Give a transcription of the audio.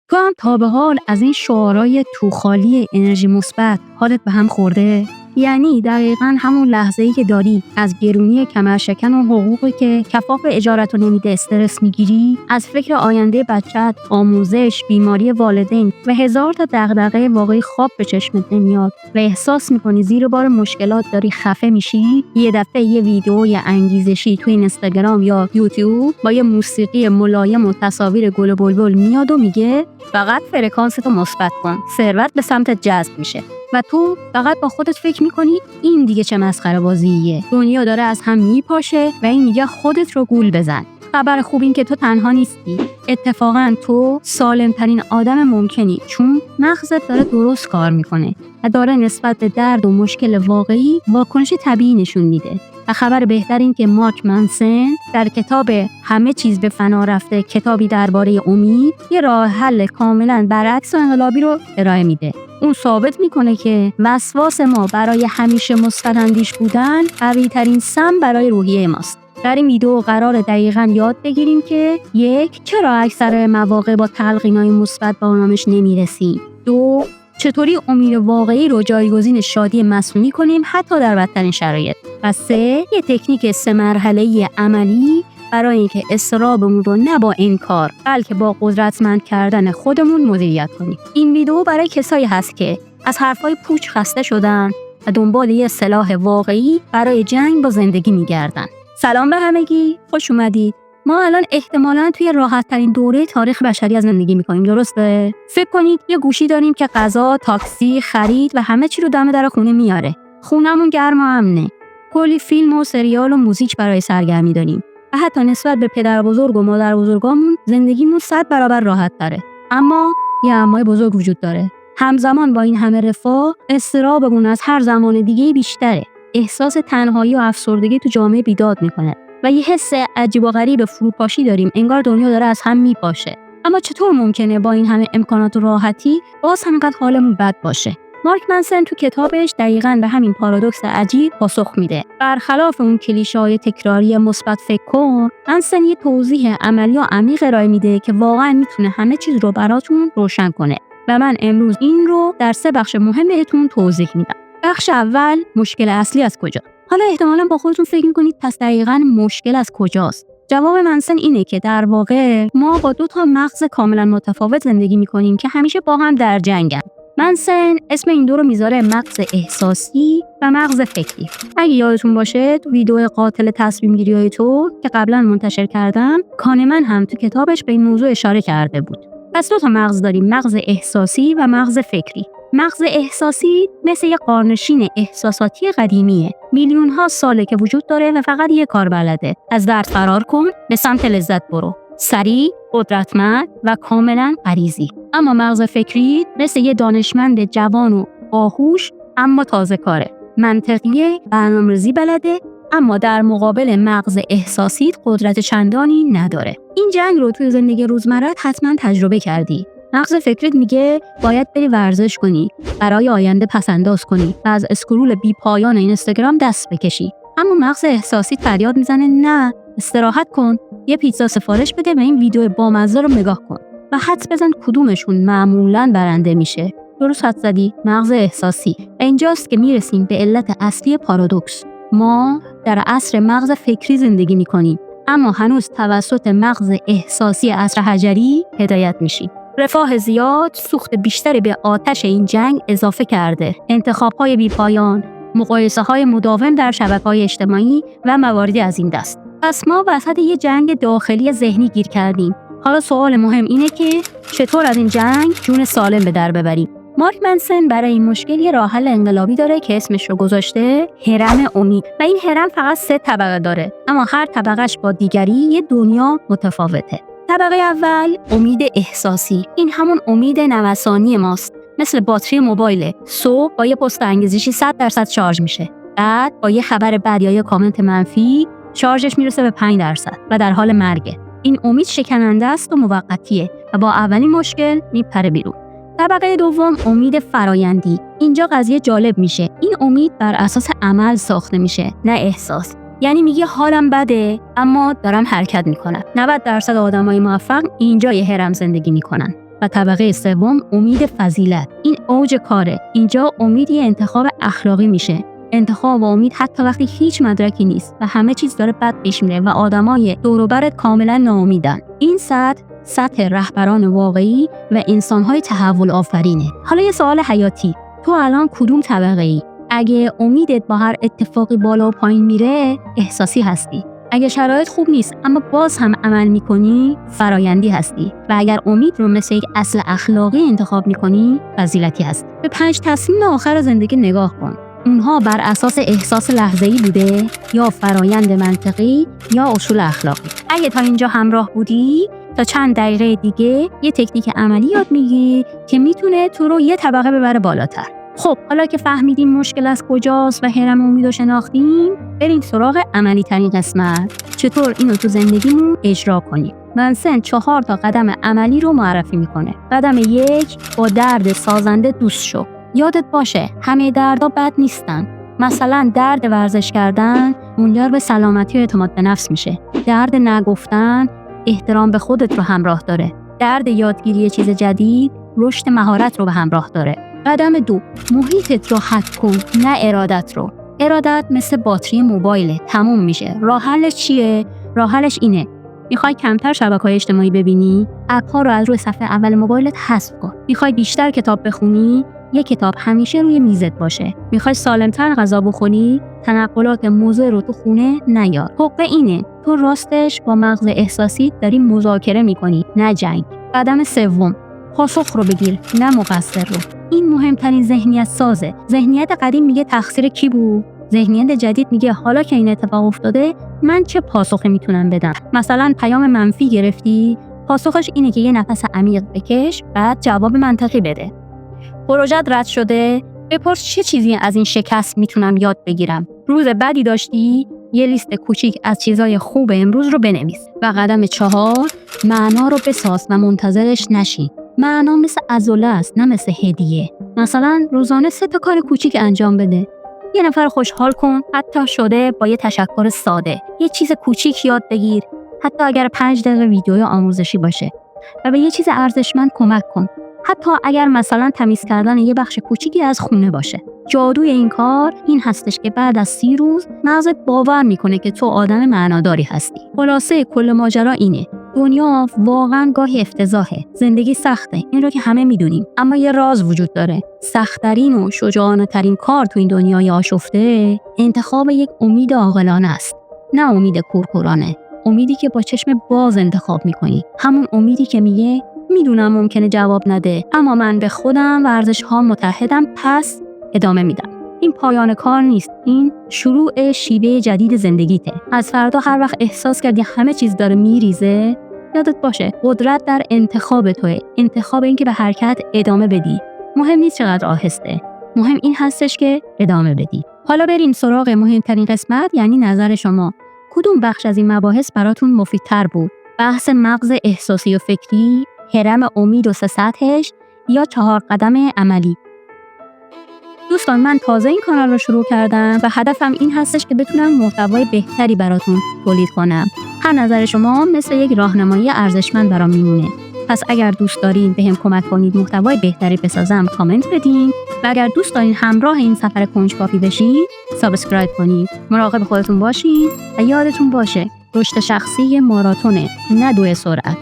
تو هم تا به حال از این شعارهای توخالی انرژی مثبت حالت به هم خورده؟ یعنی دقیقاً همون لحظه‌ای که داری از گرونی کمرشکن و حقوقی که کفاف اجارت رو نمیده استرس میگیری، از فکر آینده بچت، آموزش، بیماری والدین و هزار تا دغدغه واقعی خواب به چشمت نمیاد و احساس میکنی زیر بار مشکلات داری خفه میشی، یه دفعه یه ویدیوی انگیزشی توی اینستاگرام یا یوتیوب با یه موسیقی ملایم و تصاویر گل و بلبل میاد و میگه فقط فرکانستو مثبت کن، ثروت به سمتت جذب میشه. و تو فقط با خودت فکر میکنی این دیگه چه مسخره بازیه، دنیا داره از هم میپاشه و این میگه خودت رو گول بزن. خبر خوب این که تو تنها نیستی، اتفاقا تو سالم ترین آدم ممکنی، چون مغزت داره درست کار میکنه و داره نسبت به درد و مشکل واقعی واکنش طبیعی نشون میده. و خبر بهتر این که مارک منسن در کتاب همه چیز به فنا رفته، کتابی درباره امید، یه راه حل کاملا برعکس و انقلابی رو ارائه میده. اون ثابت میکنه که وسواس ما برای همیشه مثبت اندیش بودن قوی ترین سم برای روحیه ماست. در این ویدیو قرار دقیقاً یاد بگیریم که 1. چرا اکثر مواقع با تلقین‌های مثبت به آرامش نمیرسیم. 2. چطوری امید واقعی رو جایگزین شادی مصنوعی کنیم حتی در بدترین شرایط. و 3. یه تکنیک 3 مرحله‌ای عملی برای اینکه اضطرابمون رو نه با انکار بلکه با قدرتمند کردن خودمون مدیریت کنیم. این ویدیو برای کسایی هست که از حرفای پوچ خسته شدن و دنبال یه سلاح واقعی برای جنگ با زندگی میگردن. سلام به همگی، خوش اومدید. ما الان احتمالاً توی راحت‌ترین دوره تاریخ بشری زندگی می‌کنیم، درسته؟ فکر کنید یه گوشی داریم که غذا، تاکسی، خرید و همه چی رو دم در خونه میاره. خونمون گرم و امنه. کلی فیلم و سریال و موزیک برای سرگرمی داریم. و حتی نسبت به پدر بزرگ و مادر بزرگامون زندگیمون 100 برابر راحت تره. اما یه امای بزرگ وجود داره. همزمان با این همه رفاه، اضطرابمون از هر زمان دیگه بیشتره. احساس تنهایی و افسردگی تو جامعه بیداد میکنه و یه حس عجیب و غریب فروپاشی داریم، انگار دنیا داره از هم میپاشه. اما چطور ممکنه با این همه امکانات و راحتی باز هم اینقدر حالمون بد باشه؟ مارک منسن تو کتابش دقیقاً به همین پارادوکس عجیب پاسخ میده. برخلاف اون کلیشه‌های تکراری مثبت فکر کن، منسن یه توضیح عملی و عمیق ارائه میده که واقعاً میتونه همه چیز رو براتون روشن کنه. و من امروز این رو در 3 بخش مهم بهتون توضیح میدم. بخش اول، مشکل اصلی از کجا؟ حالا احتمالاً با خودتون فکر میکنید پس دقیقاً مشکل از کجاست؟ جواب منسن اینه که در واقع ما با 2 تا مغز کاملا متفاوت زندگی میکنیم که همیشه با هم در جنگن. منسن اسم این 2 رو میذاره مغز احساسی و مغز فکری. اگه یادتون باشه تو ویدیو قاتل تصمیم گیری‌های تو که قبلا منتشر کردم، کانمن هم تو کتابش به این موضوع اشاره کرده بود. پس 2 تا مغز داریم، مغز احساسی و مغز فکری. مغز احساسی مثل یه غارنشین احساساتی قدیمیه. میلیون‌ها ساله که وجود داره و فقط یه کار بلده: از درد فرار کن، به سمت لذت برو. سریع، قدرتمند و کاملا غریزی. اما مغز فکری مثل یه دانشمند جوان و باهوش اما تازه کاره. منطقیه، برنامه‌ریزی بلده، اما در مقابل مغز احساسی قدرت چندانی نداره. این جنگ رو توی زندگی روزمره حتما تجربه کردی. مغز فکرت میگه باید بری ورزش کنی، برای آینده پسنداز کنی و از اسکرول بی پایان اینستاگرام دست بکشی. اما مغز احساسی فریاد میزنه نه، استراحت کن، یه پیتزا سفارش بده و این ویدیو بامزه رو نگاه کن و حدس بزن کدومشون معمولاً برنده میشه. درست حدس زدی، مغز احساسی. و اینجاست که میرسیم به علت اصلی پارادوکس. ما در عصر مغز فکری زندگی میکنیم، اما هنوز توسط مغز احساسی عصر حجری هدایت میشیم. رفاه زیاد سوخت بیشتری به آتش این جنگ اضافه کرده. انتخاب‌های بی‌پایان، مقایسه‌های مداوم در شبکه‌های اجتماعی و مواردی از این دست. پس ما وسط یه جنگ داخلی ذهنی گیر کردیم. حالا سوال مهم اینه که چطور از این جنگ جون سالم به در ببریم؟ مارک منسن برای این مشکل یه راه حل انقلابی داره که اسمش رو گذاشته هرم امید. و این هرم فقط 3 طبقه داره، اما هر طبقهش با دیگری یه دنیا متفاوته. طبقه اول، امید احساسی. این همون امید نوسانی ماست. مثل باتری موبایل. صبح با یه پست انگیزشی 100% شارژ میشه. بعد با یه خبر بد یا یه کامنت منفی شارژش میرسه به 5% و در حال مرگه. این امید شکننده است و موقتیه و با اولین مشکل میپره بیرون. طبقه دوم، امید فرایندی. اینجا قضیه جالب میشه. این امید بر اساس عمل ساخته میشه، نه احساس. یعنی میگه حالم بده اما دارم حرکت میکنم. 90% آدمای موفق اینجا یه هرم زندگی میکنن. و طبقه سوم امید فضیلت. این اوج کاره. اینجا امید یه انتخاب اخلاقی میشه. انتخاب و امید حتی وقتی هیچ مدرکی نیست و همه چیز داره بد پیش میره و آدمای دور و برت کاملا ناامیدن. این سطح رهبران واقعی و انسان‌های تحول آفرینه. حالا یه سوال حیاتی. تو الان کدوم طبقه ای؟ اگه امیدت با هر اتفاقی بالا و پایین میره، احساسی هستی. اگه شرایط خوب نیست اما باز هم عمل میکنی، فرایندی هستی. و اگر امید رو مثل یک اصل اخلاقی انتخاب میکنی، فضیلتی هست. به 5 تصمیم آخر زندگی نگاه کن. اونها بر اساس احساس لحظه‌ای بوده یا فرایند منطقی یا اصول اخلاقی. اگه تا اینجا همراه بودی، تا چند دقیقه دیگه یه تکنیک عملی یاد میگیری که میتونه تو رو یه طبقه ببره بالاتر. خب حالا که فهمیدیم مشکل از کجاست و هرم امید رو شناختیم، بریم سراغ عملی ترین قسمت. چطور اینو تو زندگیمون اجرا کنیم. منسن 4 قدم عملی رو معرفی میکنه. قدم 1، با درد سازنده دوست شو. یادت باشه همه دردها بد نیستن. مثلا درد ورزش کردن منجر به سلامتی و اعتماد به نفس میشه. درد نگفتن احترام به خودت رو همراه داره. درد یادگیری چیز جدید رشد مهارت رو به همراه داره. قدم 2، محیطت رو حد کن، نه ارادت رو. ارادت مثل باتری موبایله، تموم میشه. راه حلش چیه؟ راه حلش اینه: میخوای کمتر شبکه‌های اجتماعی ببینی؟ اپ‌ها رو از روی صفحه اول موبایلت حذف کن. میخوای بیشتر کتاب بخونی؟ یک کتاب همیشه روی میزت باشه. میخوای سالمتر غذا بخوری؟ تنقلات موضوع رو تو خونه نیار. حقه اینه: تو راستش با مغز احساسی داری مذاکره میکنی، نه جنگ. قدم 3، پاسخ رو بگیر، نه مقصر رو. این مهمترین ذهنیت سازه. ذهنیت قدیم میگه تقصیر کی بود؟ ذهنیت جدید میگه حالا که این اتفاق افتاده من چه پاسخی میتونم بدم؟ مثلا پیام منفی گرفتی؟ پاسخش اینه که یه نفس عمیق بکش، بعد جواب منطقی بده. پروژه رد شده؟ بپرس چه چیزی از این شکست میتونم یاد بگیرم. روز بدی داشتی؟ یه لیست کوچیک از چیزای خوب امروز رو بنویس. و قدم 4، معنا رو بساز و منتظرش نشین. معنا مثل عضله است، نه مثل هدیه. مثلا روزانه 3 کار کوچیک انجام بده. یه نفر خوشحال کن، حتی شده با یه تشکر ساده. یه چیز کوچیک یاد بگیر، حتی اگر 5 دقیقه ویدیوی آموزشی باشه. و به یه چیز ارزشمند کمک کن، حتی اگر مثلا تمیز کردن یه بخش کوچیکی از خونه باشه. جادوی این کار این هستش که بعد از 30 روز مغزت باور میکنه که تو آدم معناداری هستی. خلاصه کل ماجرا اینه: دنیا واقعا گاهی افتضاحه. زندگی سخته، این رو که همه میدونیم. اما یه راز وجود داره: سخت‌ترین و شجاعانه ترین کار تو این دنیای آشفته انتخاب یک امید عاقلانه است. نه امید کورکورانه، امیدی که با چشم باز انتخاب میکنی. همون امیدی که میگه میدونم ممکنه جواب نده، اما من به خودم و ارزش‌هام متحدم، پس ادامه میدم. این پایان کار نیست، این شروع شیوه جدید زندگیته. از فردا هر وقت احساس کردی همه چیز داره میریزه، یادت باشه قدرت در انتخاب توئه. انتخاب این که به حرکت ادامه بدی. مهم نیست چقدر آهسته، مهم این هستش که ادامه بدی. حالا بریم سراغ مهمترین قسمت، یعنی نظر شما. کدوم بخش از این مباحث براتون مفیدتر بود؟ بحث مغز احساسی و فکری، هرم امید و 3 سطحش، یا 4 قدم عملی؟ دوستان، من تازه این کانال رو شروع کردم و هدفم این هستش که بتونم محتوای بهتری براتون تولید کنم. هر نظر شما مثل یک راهنمایی ارزشمند برام میمونه. پس اگر دوست دارین بهم کمک کنید محتوای بهتری بسازم، کامنت بدین. و اگر دوست دارین همراه این سفر کنجکاوی بشین، سابسکرایب کنید. مراقب خودتون باشین و یادتون باشه رشد شخصی ماراتونه، نه 2 سرعت.